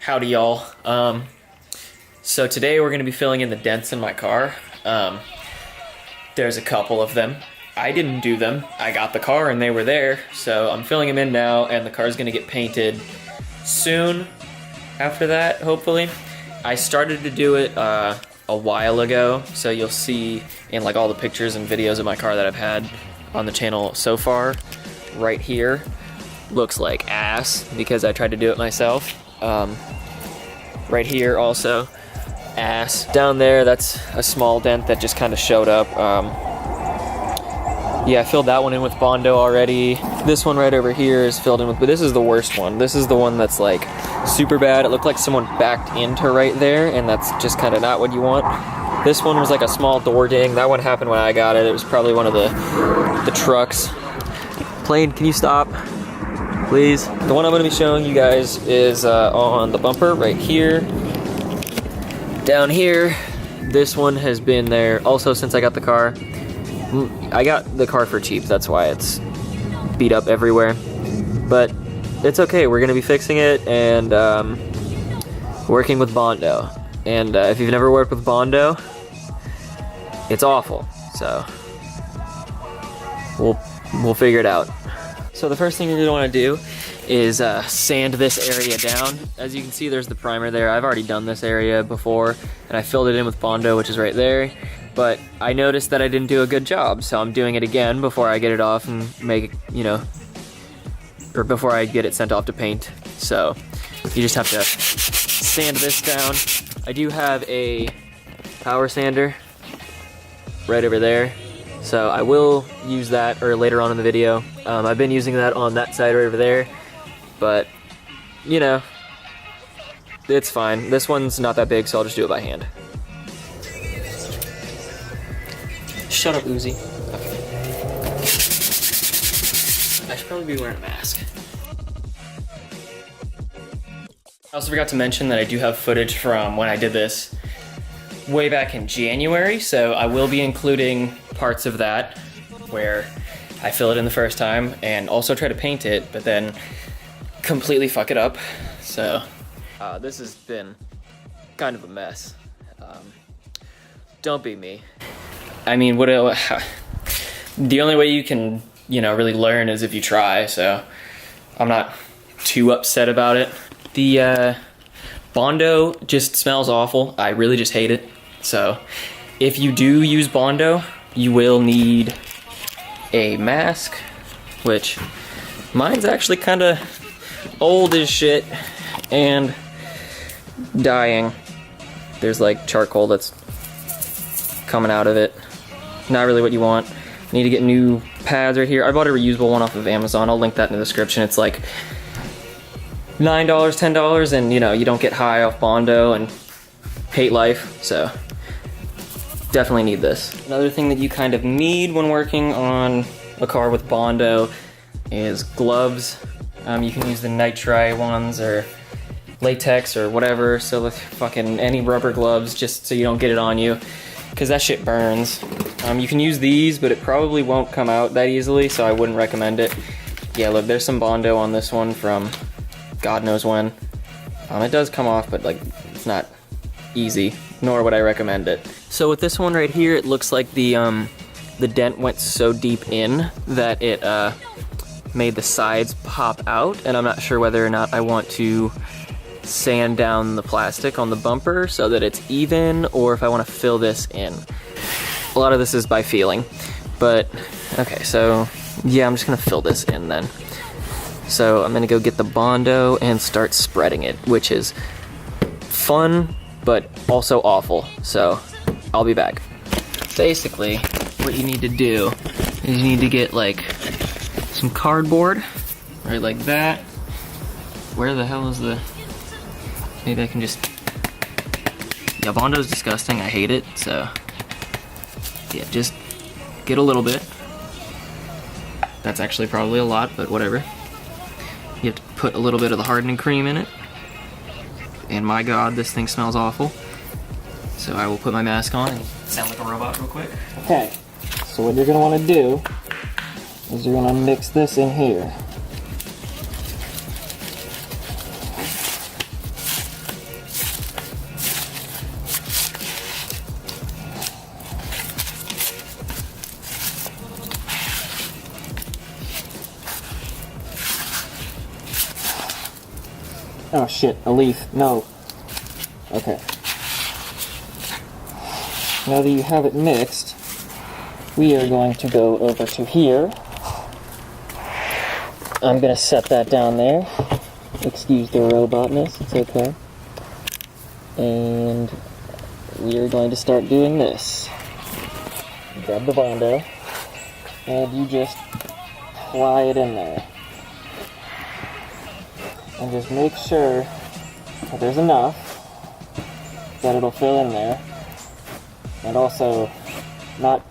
Howdy y'all. So today we're going to be filling in the dents in my car. There's a couple of them. I didn't do them. I got the car and they were there. So I'm filling them in now and the car's going to get painted soon after that, hopefully. I started to do it a while ago. So you'll see in like all the pictures and videos of my car that I've had on the channel so far, right here looks like ass because I tried to do it myself. Right here also ass. Down there, that's a small dent that just kind of showed up. Yeah, I filled that one in with Bondo already. This one right over here is filled in with, but this is the worst one. This is the one that's like super bad. It looked like someone backed into right there, and that's just kind of not what you want. This one was like a small door ding. That one happened when I got it. It was probably one of the trucks. Plane, can you stop? Please. The one I'm going to be showing you guys is on the bumper right here. Down here, this one has been there also since I got the car. I got the car for cheap, that's why it's beat up everywhere. But it's okay, we're going to be fixing it and working with Bondo. And if you've never worked with Bondo, it's awful. So we'll figure it out. So the first thing you're going to want to do is sand this area down. As you can see, there's the primer there. I've already done this area before, and I filled it in with Bondo, which is right there. But I noticed that I didn't do a good job, so I'm doing it again before I get it off and make it, you know, or before I get it sent off to paint. So you just have to sand this down. I do have a power sander right over there. So I will use that or later on in the video. I've been using that on that side right over there, but you know, it's fine. This one's not that big, so I'll just do it by hand. Shut up, Uzi. Okay. I should probably be wearing a mask. I also forgot to mention that I do have footage from when I did this way back in January, so I will be including parts of that where I fill it in the first time and also try to paint it, but then completely fuck it up. So this has been kind of a mess. Don't be me. I mean, the only way you can, you know, really learn is if you try, so I'm not too upset about it. The Bondo just smells awful. I really just hate it. So if you do use Bondo, you will need a mask, which mine's actually kind of old as shit and dying. There's like charcoal that's coming out of it. Not really what you want. Need to get new pads right here. I bought a reusable one off of Amazon. I'll link that in the description. It's like $9, $10, and you know, you don't get high off Bondo and hate life, so definitely need this. Another thing that you kind of need when working on a car with Bondo is gloves. You can use the nitrile ones or latex or whatever, so with fucking any rubber gloves, just so you don't get it on you, because that shit burns. You can use these, but it probably won't come out that easily, so I wouldn't recommend it. Yeah, look, there's some Bondo on this one from God knows when. It does come off, but like, it's not easy, nor would I recommend it. So with this one right here, it looks like the dent went so deep in that it made the sides pop out, and I'm not sure whether or not I want to sand down the plastic on the bumper so that it's even, or if I want to fill this in. A lot of this is by feeling, but okay, so yeah, I'm just gonna fill this in then. So I'm gonna go get the Bondo and start spreading it, which is fun, but also awful, so I'll be back. Basically, what you need to do is you need to get like some cardboard, right like that. Where the hell is the, maybe I can just, yeah, Bondo's disgusting, I hate it, so yeah, just get a little bit. That's actually probably a lot, but whatever. You have to put a little bit of the hardening cream in it. And my God, this thing smells awful. So I will put my mask on and sound like a robot real quick. Okay, so what you're gonna wanna do is you're gonna mix this in here. Oh shit, a leaf. No. Okay. Now that you have it mixed, we are going to go over to here. I'm going to set that down there. Excuse the robotness, it's okay. And we are going to start doing this. Grab the Bondo, and you just ply it in there. And just make sure that there's enough that it'll fill in there. And also, not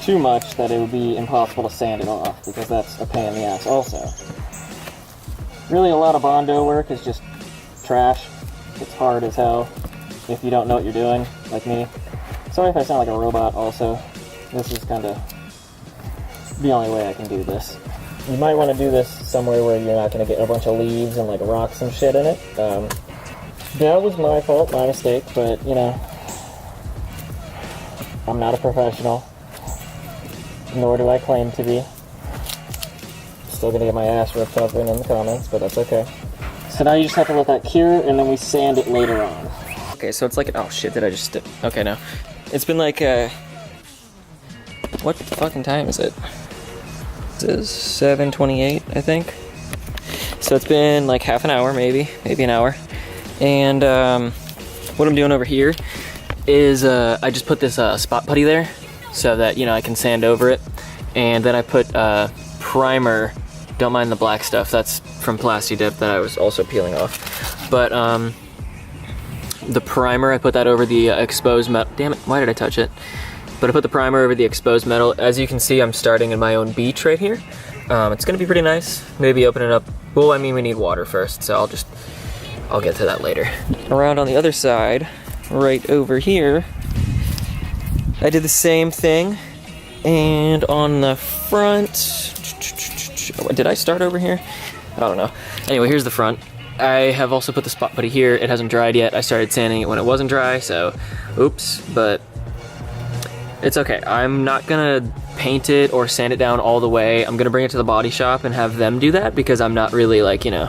too much that it would be impossible to sand it off, because that's a pain in the ass also. Really, a lot of Bondo work is just trash. It's hard as hell if you don't know what you're doing, like me. Sorry if I sound like a robot also. This is kind of the only way I can do this. You might want to do this somewhere where you're not going to get a bunch of leaves and like rocks and shit in it. That was my fault, my mistake, but you know, I'm not a professional, nor do I claim to be. Still gonna get my ass ripped open in the comments, but that's okay. So now you just have to let that cure, and then we sand it later on. Okay, so it's like, oh shit, did I just dip? Okay, no. It's been like, what fucking time is it? It is 7:28, I think. So it's been like half an hour, maybe an hour. And what I'm doing over here is I just put this spot putty there so that, you know, I can sand over it. And then I put primer. Don't mind the black stuff, that's from Plasti Dip that I was also peeling off. But the primer, I put that over the exposed metal. Damn it, why did I touch it? But I put the primer over the exposed metal. As you can see, I'm starting in my own beach right here. It's gonna be pretty nice. Maybe open it up. Well, I mean, we need water first, so I'll get to that later. Around on the other side, right over here, I did the same thing. And on the front, did I start over here? I don't know. Anyway, here's the front. I have also put the spot putty here. It hasn't dried yet. I started sanding it when it wasn't dry, so oops, but it's okay. I'm not gonna paint it or sand it down all the way. I'm gonna bring it to the body shop and have them do that because I'm not really like, you know,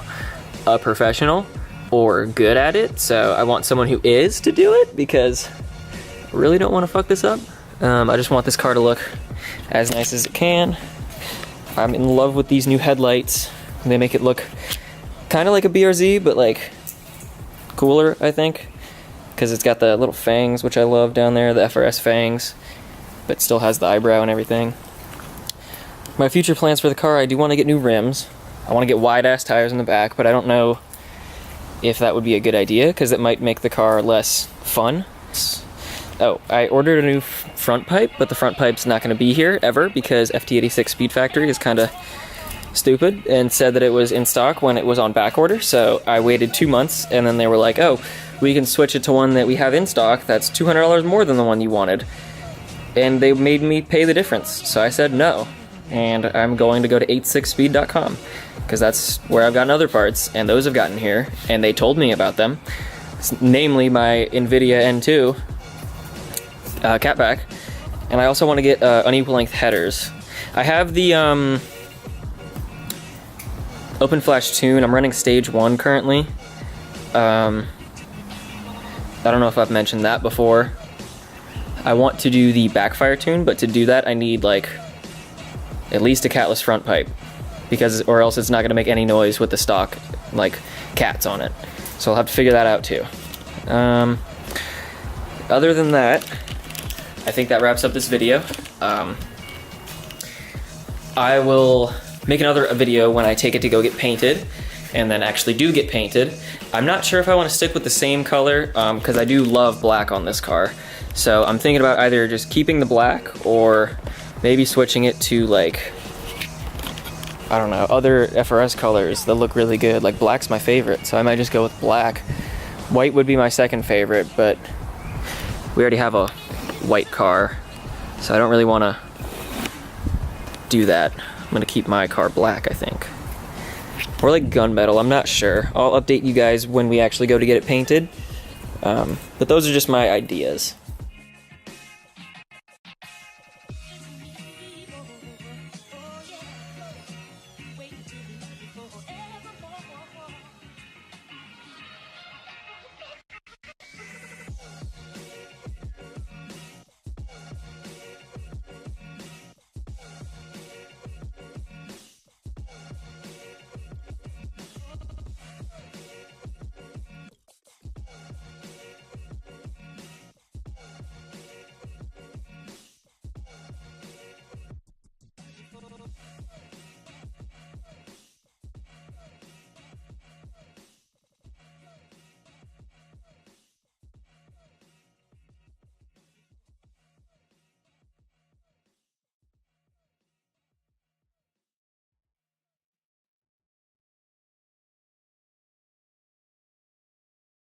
a professional or good at it. So I want someone who is to do it because I really don't want to fuck this up. I just want this car to look as nice as it can. I'm in love with these new headlights. They make it look kind of like a BRZ, but like cooler, I think, because it's got the little fangs, which I love down there, the FRS fangs, but still has the eyebrow and everything. My future plans for the car, I do want to get new rims. I want to get wide-ass tires in the back, but I don't know if that would be a good idea, because it might make the car less fun. Oh, I ordered a new front pipe, but the front pipe's not going to be here ever because FT86 Speed Factory is kind of stupid and said that it was in stock when it was on back order. So I waited 2 months, and then they were like, oh, we can switch it to one that we have in stock that's $200 more than the one you wanted. And they made me pay the difference. So I said no. And I'm going to go to 86speed.com because that's where I've gotten other parts, and those have gotten here, and they told me about them. Namely my NVIDIA N2 catback, and I also want to get unequal length headers. I have the open flash tune. I'm running stage 1 currently. I don't know if I've mentioned that before. I want to do the backfire tune, but to do that I need like at least a catless front pipe, because or else it's not going to make any noise with the stock like cats on it. So I'll have to figure that out too. Other than that, I think that wraps up this video. I will make another video when I take it to go get painted, and then actually do get painted. I'm not sure if I want to stick with the same color, because I do love black on this car. So I'm thinking about either just keeping the black, or maybe switching it to like, I don't know, other FRS colors that look really good. Like black's my favorite, so I might just go with black. White would be my second favorite, but we already have a white car, so I don't really want to do that. I'm gonna keep my car black, I think, or like gunmetal. I'm not sure. I'll update you guys when we actually go to get it painted, but those are just my ideas.